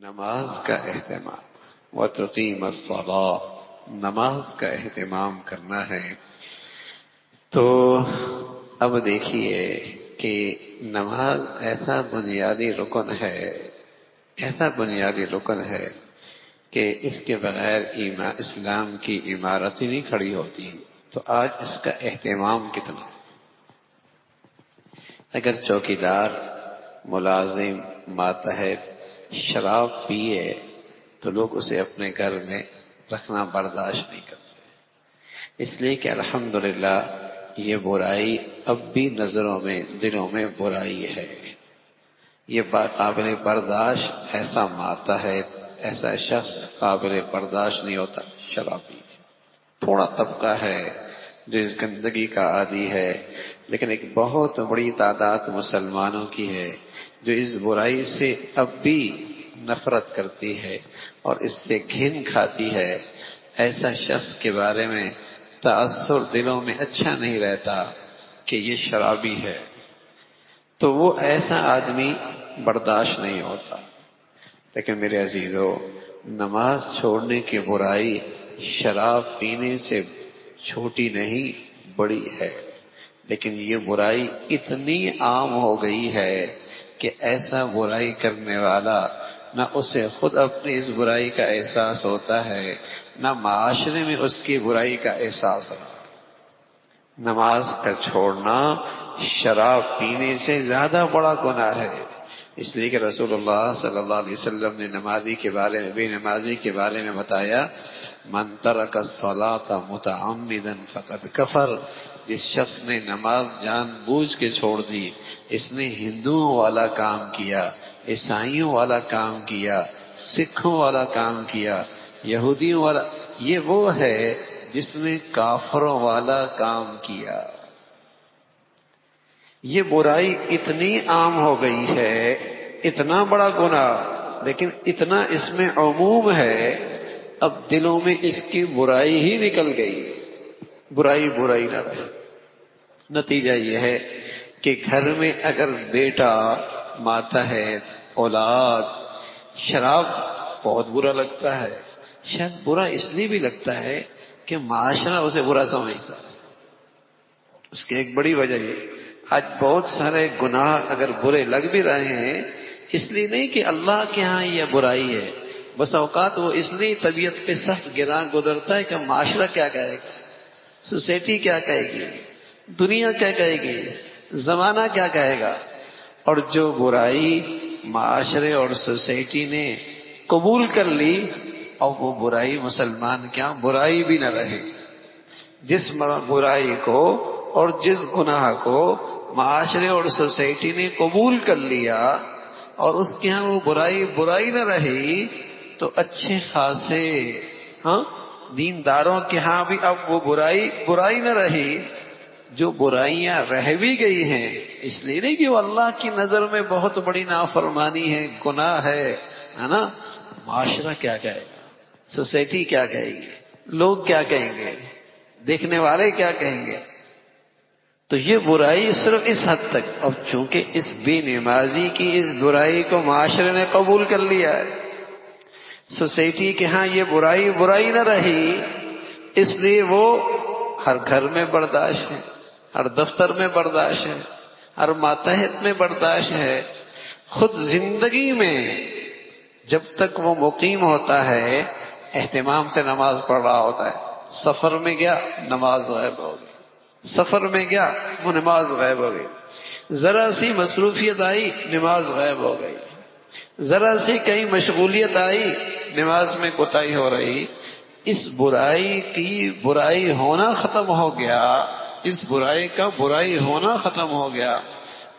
نماز کا اہتمام وتقیم الصلاۃ، نماز کا اہتمام کرنا ہے۔ تو اب دیکھیے کہ نماز ایسا بنیادی رکن ہے کہ اس کے بغیر اسلام کی عمارت ہی نہیں کھڑی ہوتی۔ تو آج اس کا اہتمام کتنا؟ اگر چوکیدار، ملازم، ماتحت شراب پیے تو لوگ اسے اپنے گھر میں رکھنا برداشت نہیں کرتے، اس لیے کہ الحمدللہ یہ برائی اب بھی نظروں میں، دلوں میں برائی ہے۔ یہ قابل برداشت ایسا ماتحت، ایسا شخص قابل برداشت نہیں ہوتا شرابی۔ تھوڑا طبقہ ہے جو اس گندگی کا عادی ہے، لیکن ایک بہت بڑی تعداد مسلمانوں کی ہے جو اس برائی سے اب بھی نفرت کرتی ہے اور اس سے گھن کھاتی ہے۔ ایسا شخص کے بارے میں تأثر دلوں میں اچھا نہیں رہتا کہ یہ شرابی ہے، تو وہ ایسا آدمی برداشت نہیں ہوتا۔ لیکن میرے عزیزو، نماز چھوڑنے کی برائی شراب پینے سے چھوٹی نہیں، بڑی ہے۔ لیکن یہ برائی اتنی عام ہو گئی ہے کہ ایسا برائی کرنے والا نہ اسے خود اپنی اس برائی کا احساس ہوتا ہے، نہ معاشرے میں اس کی برائی کا احساس ہوتا ہے۔ نماز کا چھوڑنا شراب پینے سے زیادہ بڑا گناہ ہے، اس لیے کہ رسول اللہ صلی اللہ علیہ وسلم نے بے نمازی کے بارے میں بتایا، من ترک الصلاۃ متعمدا فقد کفر۔ جس شخص نے نماز جان بوجھ کے چھوڑ دی، اس نے ہندوؤں والا کام کیا، عیسائیوں والا کام کیا، سکھوں والا کام کیا، یہودیوں والا۔ یہ وہ ہے جس نے کافروں والا کام کیا۔ یہ برائی اتنی عام ہو گئی ہے، اتنا بڑا گناہ، لیکن اتنا اس میں عموم ہے، اب دلوں میں اس کی برائی ہی نکل گئی، برائی نہ رہے۔ نتیجہ یہ ہے کہ گھر میں اگر بیٹا، ماتحت، اولاد شراب، بہت برا لگتا ہے۔ شاید برا اس لیے بھی لگتا ہے کہ معاشرہ اسے برا سمجھتا ہے۔ اس کی ایک بڑی وجہ یہ، آج بہت سارے گناہ اگر برے لگ بھی رہے ہیں، اس لیے نہیں کہ اللہ کے ہاں یہ برائی ہے، بس اوقات وہ اس لیے طبیعت پہ سخت گراں گزرتا ہے کہ معاشرہ کیا کہے گا، سوسائٹی کیا کہے گی، دنیا کیا کہے گی، زمانہ کیا کہے گا۔ اور جو برائی معاشرے اور سوسائٹی نے قبول کر لی، اور وہ برائی مسلمان کیا برائی بھی نہ رہے۔ جس برائی کو اور جس گناہ کو معاشرے اور سوسائٹی نے قبول کر لیا اور اس کے ہاں وہ برائی نہ رہی، تو اچھے خاصے دینداروں کے ہاں بھی اب وہ برائی نہ رہی۔ جو برائیاں رہ بھی گئی ہیں، اس لیے نہیں کہ وہ اللہ کی نظر میں بہت بڑی نافرمانی ہے، گناہ ہے نا۔ معاشرہ کیا کہے گا، سوسائٹی کیا کہے گی، لوگ کیا کہیں گے، دیکھنے والے کیا کہیں گے۔ تو یہ برائی صرف اس حد تک، اب چونکہ اس بے نمازی کی اس برائی کو معاشرے نے قبول کر لیا ہے، سوسائٹی کے ہاں یہ برائی نہ رہی، اس لیے وہ ہر گھر میں برداشت ہے، ہر دفتر میں برداشت ہے، ہر ماتحت میں برداشت ہے۔ خود زندگی میں جب تک وہ مقیم ہوتا ہے، اہتمام سے نماز پڑھ رہا ہوتا ہے، سفر میں گیا نماز غائب ہو گئی، سفر میں گیا وہ نماز غائب ہو گئی، ذرا سی مصروفیت آئی نماز غائب ہو گئی، ذرا سی کہیں مشغولیت آئی نماز میں کوتاہی ہو رہی۔ اس برائی کی برائی ہونا ختم ہو گیا، اس برائی کا برائی ہونا ختم ہو گیا۔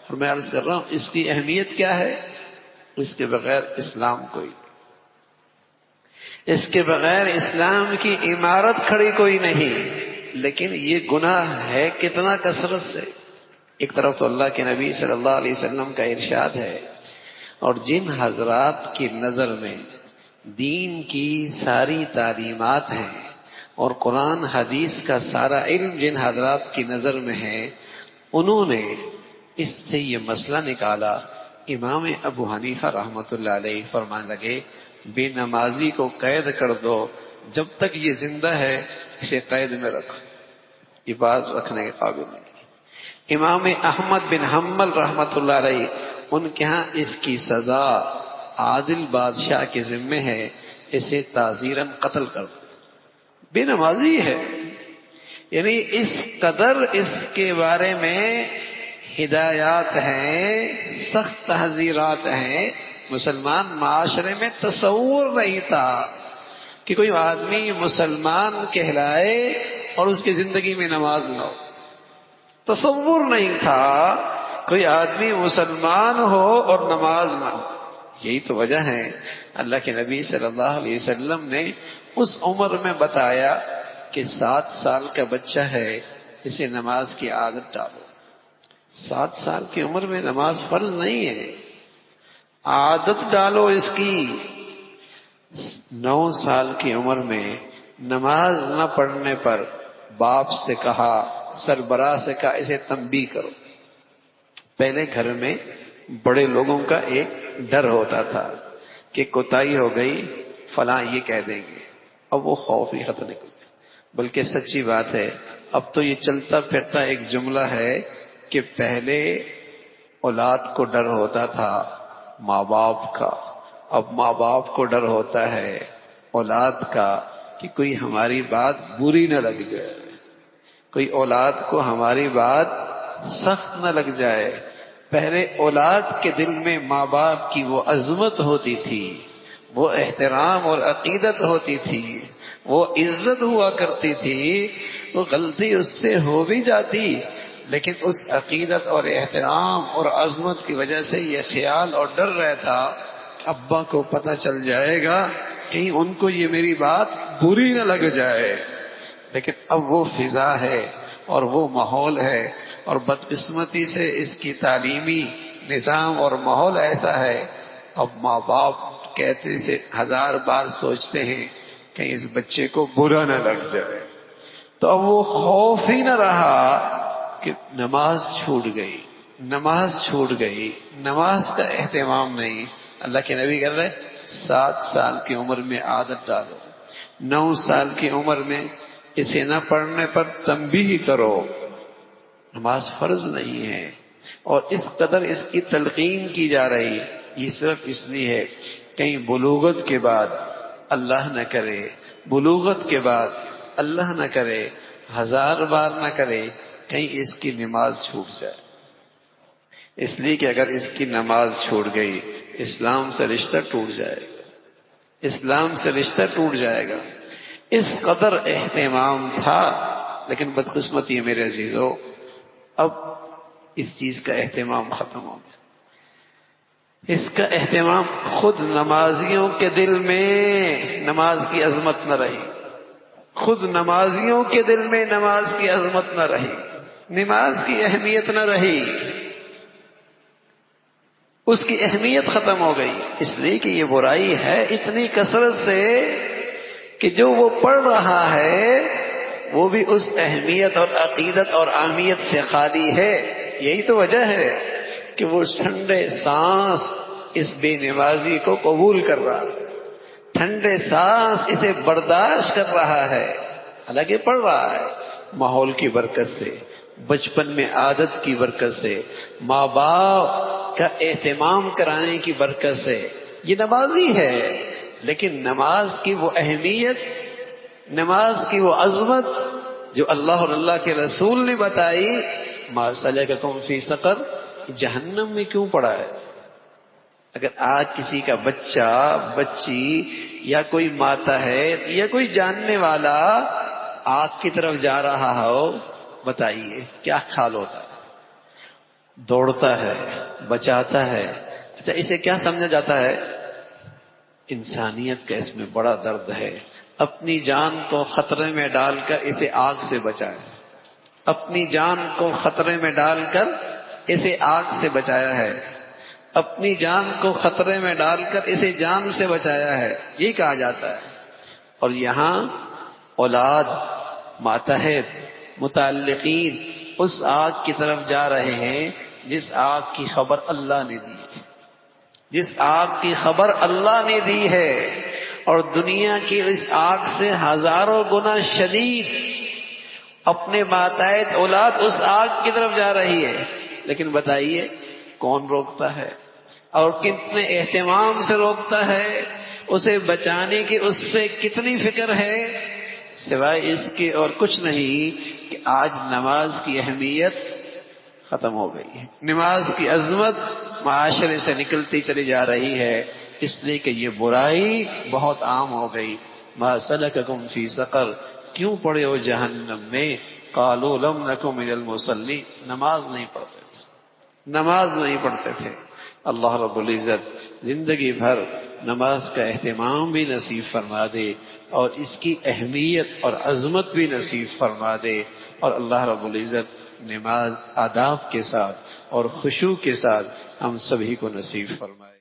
اور میں عرض کر رہا ہوں اس کی اہمیت کیا ہے؟ اس کے بغیر اسلام کوئی، اس کے بغیر اسلام کی عمارت کھڑی کوئی نہیں۔ لیکن یہ گناہ ہے کتنا کثرت سے۔ ایک طرف تو اللہ کے نبی صلی اللہ علیہ وسلم کا ارشاد ہے، اور جن حضرات کی نظر میں دین کی ساری تعلیمات ہیں اور قرآن حدیث کا سارا علم جن حضرات کی نظر میں ہے، انہوں نے اس سے یہ مسئلہ نکالا امام ابو حنیفہ رحمۃ اللہ علیہ فرمانے لگے بے نمازی کو قید کر دو، جب تک یہ زندہ ہے اسے قید میں رکھو، یہ بات رکھنے کے قابل نہیں۔ امام احمد بن حنبل رحمۃ اللہ علیہ ان کے ہاں اس کی سزا عادل بادشاہ کے ذمے ہے، اسے تعزیراً قتل کر دو، بے نمازی ہے۔ یعنی اس قدر اس کے بارے میں ہدایات ہیں، سخت تحذیرات ہیں، مسلمان معاشرے میں تصور نہیں تھا کہ کوئی آدمی مسلمان کہلائے اور اس کی زندگی میں نماز نہ ہو، تصور نہیں تھا کوئی آدمی مسلمان ہو اور نماز نہ ہو۔ یہی تو وجہ ہے اللہ کے نبی صلی اللہ علیہ وسلم نے اس عمر میں بتایا کہ 7 سال کا بچہ ہے اسے نماز کی عادت ڈالو۔ 7 سال کی عمر میں نماز فرض نہیں ہے، عادت ڈالو اس کی۔ 9 سال کی عمر میں نماز نہ پڑھنے پر باپ سے کہا، سربراہ سے کہا اسے تنبیہ کرو۔ پہلے گھر میں بڑے لوگوں کا ایک ڈر ہوتا تھا کہ کوتاہی ہو گئی فلاں یہ کہہ دیں گے، اب وہ خوف ہی ختم نکل گیا۔ بلکہ سچی بات ہے، اب تو یہ چلتا پھرتا ایک جملہ ہے کہ پہلے اولاد کو ڈر ہوتا تھا ماں باپ کا، اب ماں باپ کو ڈر ہوتا ہے اولاد کا کہ کوئی ہماری بات بری نہ لگ جائے، کوئی اولاد کو ہماری بات سخت نہ لگ جائے۔ پہلے اولاد کے دل میں ماں باپ کی وہ عظمت ہوتی تھی، وہ احترام اور عقیدت ہوتی تھی، وہ عزت ہوا کرتی تھی، وہ غلطی اس سے ہو بھی جاتی لیکن اس عقیدت اور احترام اور عظمت کی وجہ سے یہ خیال اور ڈر رہتا ابا کو پتہ چل جائے گا کہیں ان کو یہ میری بات بری نہ لگ جائے۔ لیکن اب وہ فضا ہے اور وہ ماحول ہے، اور بدقسمتی سے اس کی تعلیمی نظام اور ماحول ایسا ہے، اب ماں باپ کہتے سے 1000 بار سوچتے ہیں کہیں اس بچے کو برا نہ لگ جائے۔ تو اب وہ خوف ہی نہ رہا کہ نماز چھوٹ گئی، نماز چھوٹ گئی، نماز کا اہتمام نہیں۔ اللہ کے نبی کہہ رہے 7 سال کی عمر میں عادت ڈالو، 9 سال کی عمر میں اسے نہ پڑھنے پر تنبیہ کرو۔ نماز فرض نہیں ہے، اور اس قدر اس کی تلقین کی جا رہی، یہ صرف اس لیے ہے کہیں بلوغت کے بعد اللہ نہ کرے، بلوغت کے بعد اللہ نہ کرے، 1000 بار نہ کرے، کہیں اس کی نماز چھوٹ جائے۔ اس لیے کہ اگر اس کی نماز چھوٹ گئی اسلام سے رشتہ ٹوٹ جائے گا، اسلام سے رشتہ ٹوٹ جائے گا۔ اس قدر اہتمام تھا، لیکن بدقسمتی ہے میرے عزیزو، اب اس چیز کا اہتمام ختم ہو گیا۔ اس کا اہتمام خود نمازیوں کے دل میں نماز کی عظمت نہ رہی، خود نمازیوں کے دل میں نماز کی عظمت نہ رہی، نماز کی اہمیت نہ رہی، اس کی اہمیت ختم ہو گئی۔ اس لیے کہ یہ برائی ہے اتنی کثرت سے کہ جو وہ پڑھ رہا ہے وہ بھی اس اہمیت اور عقیدت اور اہمیت سے خالی ہے۔ یہی تو وجہ ہے کہ وہ ٹھنڈے سانس اس بے نمازی کو قبول کر رہا ہے، ٹھنڈے سانس اسے برداشت کر رہا ہے، حالانکہ پڑھ رہا ہے۔ ماحول کی برکت سے، بچپن میں عادت کی برکت سے، ماں باپ کا اہتمام کرانے کی برکت سے یہ نمازی ہے، لیکن نماز کی وہ اہمیت، نماز کی وہ عظمت جو اللہ اور اللہ کے رسول نے بتائی، ما سلککم فی سقر، جہنم میں کیوں پڑا ہے؟ اگر آج کسی کا بچہ، بچی یا کوئی ماتحت یا کوئی جاننے والا آگ کی طرف جا رہا ہو، بتائیے کیا خیال ہوتا ہے؟ دوڑتا ہے، بچاتا ہے۔ اچھا اسے کیا سمجھا جاتا ہے؟ انسانیت کا اس میں بڑا درد ہے، اپنی جان کو خطرے میں ڈال کر اسے آگ سے بچائے، اپنی جان کو خطرے میں ڈال کر اسے آگ سے بچایا ہے، اپنی جان کو خطرے میں ڈال کر اسے جان سے بچایا ہے، یہ کہا جاتا ہے۔ اور یہاں اولاد، ماتحت، متعلقین اس آگ کی طرف جا رہے ہیں جس آگ کی خبر اللہ نے دی، جس آگ کی خبر اللہ نے دی ہے اور دنیا کی اس آگ سے ہزاروں گنا شدید اپنے ماتحت اولاد اس آگ کی طرف جا رہی ہے، لیکن بتائیے کون روکتا ہے اور کتنے اہتمام سے روکتا ہے؟ اسے بچانے کی اس سے کتنی فکر ہے؟ سوائے اس کے اور کچھ نہیں کہ آج نماز کی اہمیت ختم ہو گئی ہے، نماز کی عظمت معاشرے سے نکلتی چلی جا رہی ہے، اس لیے کہ یہ برائی بہت عام ہو گئی۔ ما سلککم فی سقر، کیوں پڑے ہو جہنم میں؟ قالوا لم نک من المصلین، نماز نہیں پڑھتے تھے، نماز نہیں پڑھتے تھے۔ اللہ رب العزت زندگی بھر نماز کا اہتمام بھی نصیب فرما دے اور اس کی اہمیت اور عظمت بھی نصیب فرما دے، اور اللہ رب العزت نماز آداب کے ساتھ اور خشوع کے ساتھ ہم سبھی کو نصیب فرمائے۔